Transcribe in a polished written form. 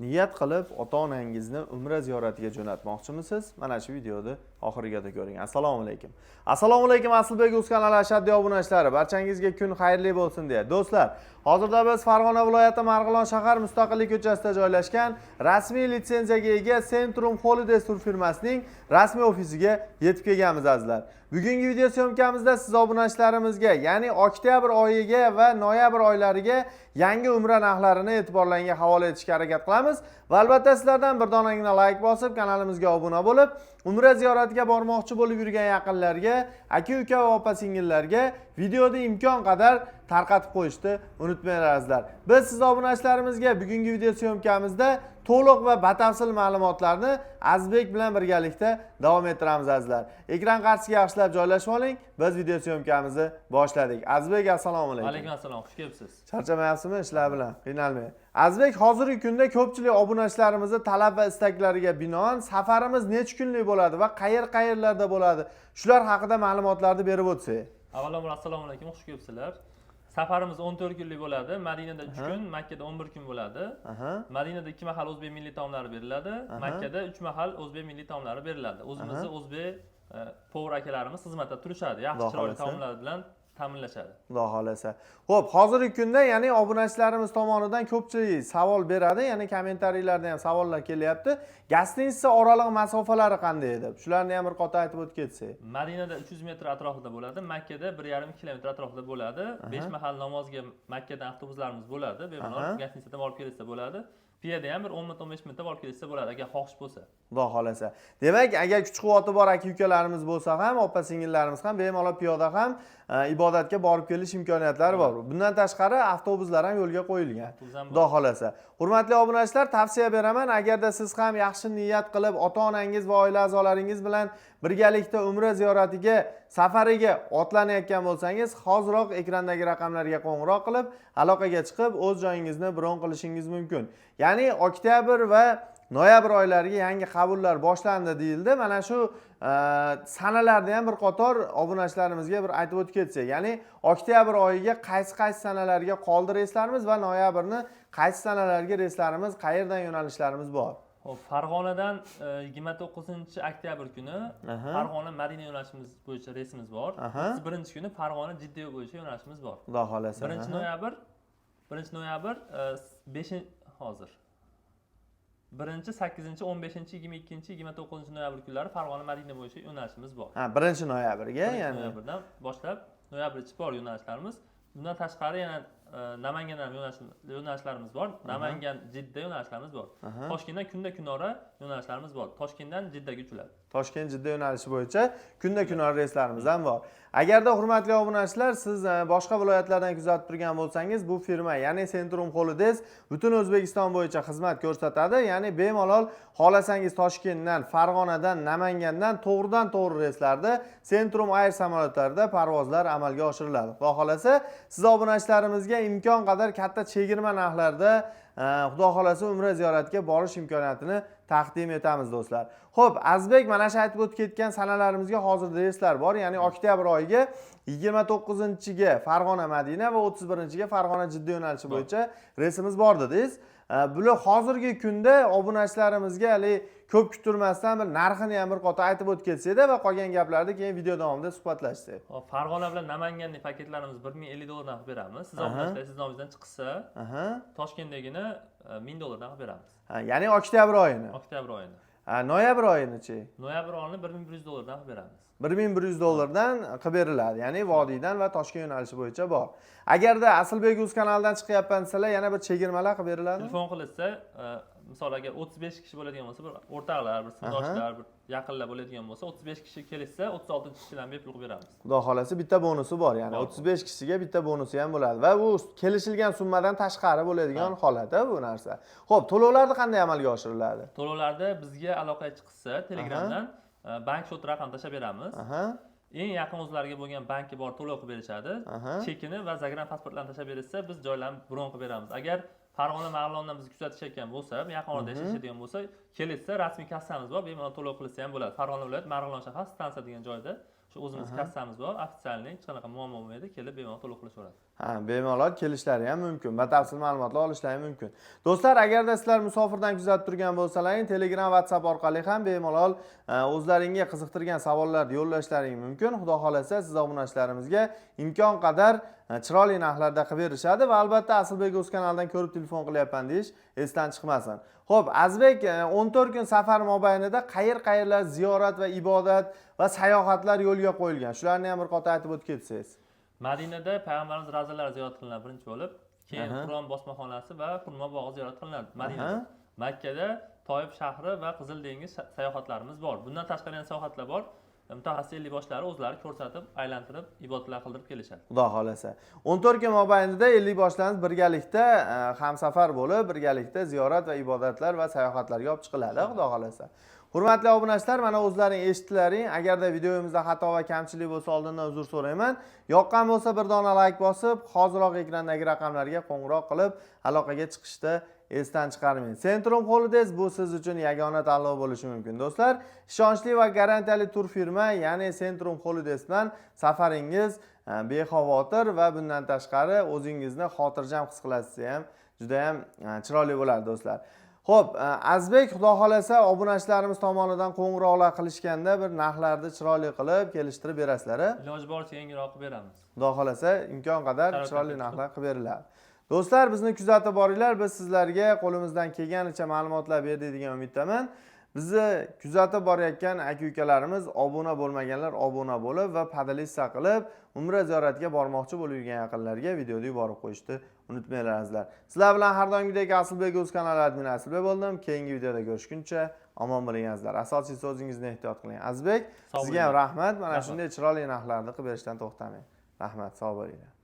Niyat qilib ota-onangizni umra ziyoratiga jo'natmoqchimisiz? Mana shu videoni oxirigacha ko'ring. Assalomu alaykum. Assalomu alaykum Aslbek Uz kanali ashaddiy obunachilari. Barchangizga kun xayrli bo'lsin deya. Do'stlar, hozirda biz Farg'ona viloyati Marg'ilon shahar Mustaqillik ko'chasida joylashgan rasmiy litsenziyaga ega Centrum Holidays tur firmasining rasmiy ofisiga yetib kelganmiz azizlar. Bugungi video syomkamizda siz obunachilarimizga, ya'ni oktyabr oyiga va noyabr oylariga yangi umra narxlarini e'tiborlarga havola etishga harakat qilamiz. Va albatta sizlardan bir donagina like bosib, kanalimizga obuna bo'lib, umra ziyoratiga bormoqchi bo'lib yurgan yaqinlarga, aka-uka va opa-singillarga videoni imkon qadar tarqatib qo'yishni unutmanglar azizlar. Biz siz obunachilarimizga bugungi video syomkamizda to'liq va batafsil ma'lumotlarni Azizbek bilan birgalikda davom ettiramiz azizlar. Ekran qarshisiga yaxshilab joylashib oling. Biz video syomkamizni boshladik. Azizbek, assalomu alaykum. Alaykum assalom, xush kelibsiz. Charchamayapsizmi ishlar bilan? Qiynalmang. Azizbek, hozirgi kunda ko'pchilik obunachilarimizning talab va istaklariga binoan safarimiz necha kunlik bo'ladi va qayerlarda bo'ladi? Shular haqida ma'lumotlarni berib o'tsak. Avvalambor assalomu alaykum, xush kelibsizlar. Safarimiz 14 kunlik bo'ladi. Madinada 3 kun, Makkada 11 kun bo'ladi. Madinada 2 mahal o'zbek milliy taomlari beriladi. Makkada 3 mahal o'zbek milliy taomlari beriladi. O'zimizning o'zbek povur akalarimiz xizmatda turishadi. Yaxshi chiroyli taomlar bilan ta'minlashadi. Xudo xolasa. Xo'p, hozirgi kunda, ya'ni obunachilarimiz tomonidan ko'pchilik savol beradi, ya'ni kommentariylarda ham savollar kelyapti. Gostinitsa oraliq masofalari qanday edi? Shularni ham bir qator aytib o'tib ketsak. Madinada 300 metr atrofida bo'ladi, Makkada 1,5 kilometr atrofida bo'ladi. 5 mahal namozga Makkadan avtobuslarimiz bo'ladi. Bemalol gostinitsadan olib kelsa bo'ladi. Piyada ham bir 10 minut 15 minutda olib kelsa bo'ladi, agar xohish bo'lsa. Xudo xolasa. Demak, agar kuch-quvvati bor aka-ukalarimiz bo'lsa ham, opa-singillarimiz ham bemalol piyoda ham ibodatga borib kelish imkoniyatlari bor. Bundan tashqari avtobuslar ham yo'lga qo'yilgan. Xudo xolasa. Hurmatli obunachilar, tavsiya beraman, agarda siz ham yaxshi niyat qilib ota-onangiz va oila a'zolaringiz bilan birgalikda umra ziyoratiga, safariga otlanayotgan bo'lsangiz, hoziroq ekrandagi raqamlarga qo'ng'iroq qilib, aloqaga chiqib, o'z joyingizni bron qilishingiz mumkin. Ya'ni oktyabr va noyabr oylariga yangi qabullar boshlandi deyildi. Mana shu sanalarda ham bir qator obunachilarimizga bir aytib o'tib ketsak, ya'ni oktyabr oyiga qaysi sanalarga qoldi reyslarimiz va noyabrni qaysi sanalarga reyslarimiz, qayerdan yo'nalishlarimiz bor? Xo'p, Farg'onadan 29-oktyabr kuni Farg'ona Madina yo'nalishimiz bo'yicha reysimiz bor. 31-kuni Farg'ona Jidda yo'nalishi yo'nalishimiz bor. Xudo xolasa. 1-noyabr 5 hozir 8, 15, 22, 29 noyabr kunlari Farg'ona Madina bo'yicha yo'nalishimiz bor. 1-noyabrga, ya'ni noyabrdan boshlab noyabrgacha bor yo'nalishlarimiz. Bundan tashqari yana Namangandan yo'nalishlarimiz bor. Namangan Jidda yo'nalishlarimiz bor. Toshkentdan kunda kunora yo'nalishlarimiz bor. Toshkentdan Jiddaga uchiladi. Toshkent Jidda yo'nalishi bo'yicha kunda kunora reyslarimiz ham bor. Agarda hurmatli obunachilar, siz boshqa viloyatlardan kuzatib turgan bo'lsangiz, bu firma, ya'ni Centrum Holidays butun O'zbekiston bo'yicha xizmat ko'rsatadi. Ya'ni bemalol xolasangiz Toshkentdan, Farg'onadan, Namangandan to'g'ridan-to'g'ri reyslarda Centrum Air samolyotlarida parvozlar amalga oshiriladi. Xudo xolasa, siz obunachilarimizga imkon qadar katta chegirma narxlarda Xudo xolasa umra ziyoratiga borish imkoniyatini taqdim etamiz do'stlar. Xo'p, Azizbek mana shu aytib o'tib ketgan sanalarimizga hozir reyslar bor. Ya'ni oktyabr oyiga 29-ga Farg'ona Madina va 31-ga Farg'ona Jidda yo'nalishi bo'yicha reysimiz bor dedingiz. Bular hozirgi kunda obunachilarimizga hali ko'p kutilmasdan bir narxini ham bir qator aytib o'tib ketsak-da va qolgan gaplarni keyin video davomida suhbatlashsak. Farg'ona bilan Namanganning paketlarimiz $1050 narx beramiz. Siz obunachilar siz nomingizdan chiqsa, Toshkentdagini $1000 narx beramiz. Ya'ni oktyabr oyini. Oktyabr oyini. Noyabr oyini-chi? Noyabr oyini $1100 narx beramiz. $1100 qilib beriladi. Ya'ni Vodiydan va Toshkent yo'nalishi bo'yicha bor. Agarda Aslbek Uz kanalidan chiqyapman desalar, yana bir chegirmalar qilib beriladi. Telefon qilsa, misol agar 35 kishi bo'ladigan bo'lsa, bir o'rtoqlar, bir sinfdoshlar, bir yaqinlar bo'ladigan bo'lsa, 35 kishi kelsa, 36-kishidan bepul qilib beramiz. Xudo xolasa bitta bonusi bor, ya'ni 35 kishiga bitta bonusi ham bo'ladi va bu kelishilgan summadan tashqari bo'ladigan holat-a bu narsa. Xo'p, to'lovlarni qanday amalga oshiriladi? To'lovlarda bizga aloqaga chiqsa, Telegramdan bank shot raqam tashab beramiz. Eng yaqin o'zlariga bo'lgan bankka borib to'lov qilib berishadi. Chekini va zagran pasportlarini tashab bersa, biz joylarni bron qilib beramiz. Agar Farg'ona Marg'ilondan bizni kuzatishayotgan bo'lsa, yaqin orada yashaydigan bo'lsa, kelsa rasmiy kassamiz bor, bemalol to'lov qilsa ham bo'ladi. Farg'ona viloyat Marg'ilon shahar stansiya degan joyda shu o'zimiz kassamiz bor, ofitsialniy, hech qanaqa muammo bo'lmaydi, kelib bemalol to'lov qilishaveradi. Ha, bemalol kelishlari ham mumkin. Batafsil ma'lumotlar olishlari mumkin. Do'stlar, agarda sizlar musofirdan kuzatib turgan bo'lsalaring, Telegram, WhatsApp orqali ham bemalol o'zlaringga qiziqtirgan savollarni yo'llashlaring mumkin. Xudo xolasa, siz obunachilarimizga imkon qadar chiroyli narxlarda qilib berishadi va albatta Asilbek o'z kanalidan ko'rib telefon qilyapman deyish esdan chiqmasin. Xo'p, Azbek 14 kun safar mobaynida qayerlar ziyorat va ibodat va sayohatlar yo'lga qo'yilgan. Shularni ham bir qator aytib o'tib ketsangiz. Madinada payg'ambarimiz ravzalari ziyorat qilinadi birinchi bo'lib, keyin Qur'on bosmaxonasi va Xurmo bog'i ziyorat qilinadi Madinada. Makkada Toyib shahri va Qizil dengiz sayohatlarimiz bor. Bundan tashqari ham sayohatlar bor. Mutaxassis ellikboshlari o'zlari ko'rsatib, aylantirib, ibodatlar qildirib kelishadi. Xudo xolasa. 14 kun mobaynida ellikboshlarimiz birgalikda hamsafar bo'lib, birgalikda ziyorat va ibodatlar va sayohatlarga olib chiqiladi, xudo xolasa. Hurmatli obunachilar, mana o'zlaring eshitdilaring. Agarda videomizda xato va kamchilik bo'lsa, oldindan uzr so'rayman. Yoqqan bo'lsa, bir dona like bosib, hoziroq ekrandagi raqamlarga qo'ng'iroq qilib, aloqaga chiqishda esdan chiqarmang. Centrum Holidays bu siz uchun yagona tanlov bo'lishi mumkin. Do'stlar, ishonchli va garantiyali tur firma, ya'ni Centrum Holidays bilan safaringiz bexavotir va bundan tashqari o'zingizni xotirjam his qilasiz ham juda ham chiroyli bo'ladi, do'stlar. Xo'p, Azbek, xudo xolasa, obunachilarimiz tomonidan qo'ng'iroqlar qilishganda bir narxlarni chiroyli qilib kelishtirib berasizlar. Iloji boricha yangiroq qilib beramiz. Xudo xolasa, imkon qadar chiroyli narxlar qilib beriladi. Do'stlar, bizni kuzatib boringlar. Biz sizlarga qo'limizdan kelganicha ma'lumotlar berdik degan umiddaman. Bizni kuzatib borayotgan aka-ukalarimiz, obuna bo'lmaganlar obuna bo'lib va podlista qilib, Umra ziyoratiga bormoqchi bo'lib yurgan yaqinlarga videoni yuborib qo'yishni unutmanglar azizlar. Sizlar bilan har doimgidek Asilbek o'z kanali admin Asilbek bo'ldim. Keyingi videoda ko'rishguncha omon bo'ling azizlar. Asosiysi o'zingizni ehtiyot qiling. Azizbek, sizga ham rahmat. Mana shunday chiroyli narxlarni qilib berishdan to'xtamang. Rahmat, sog' bo'linglar.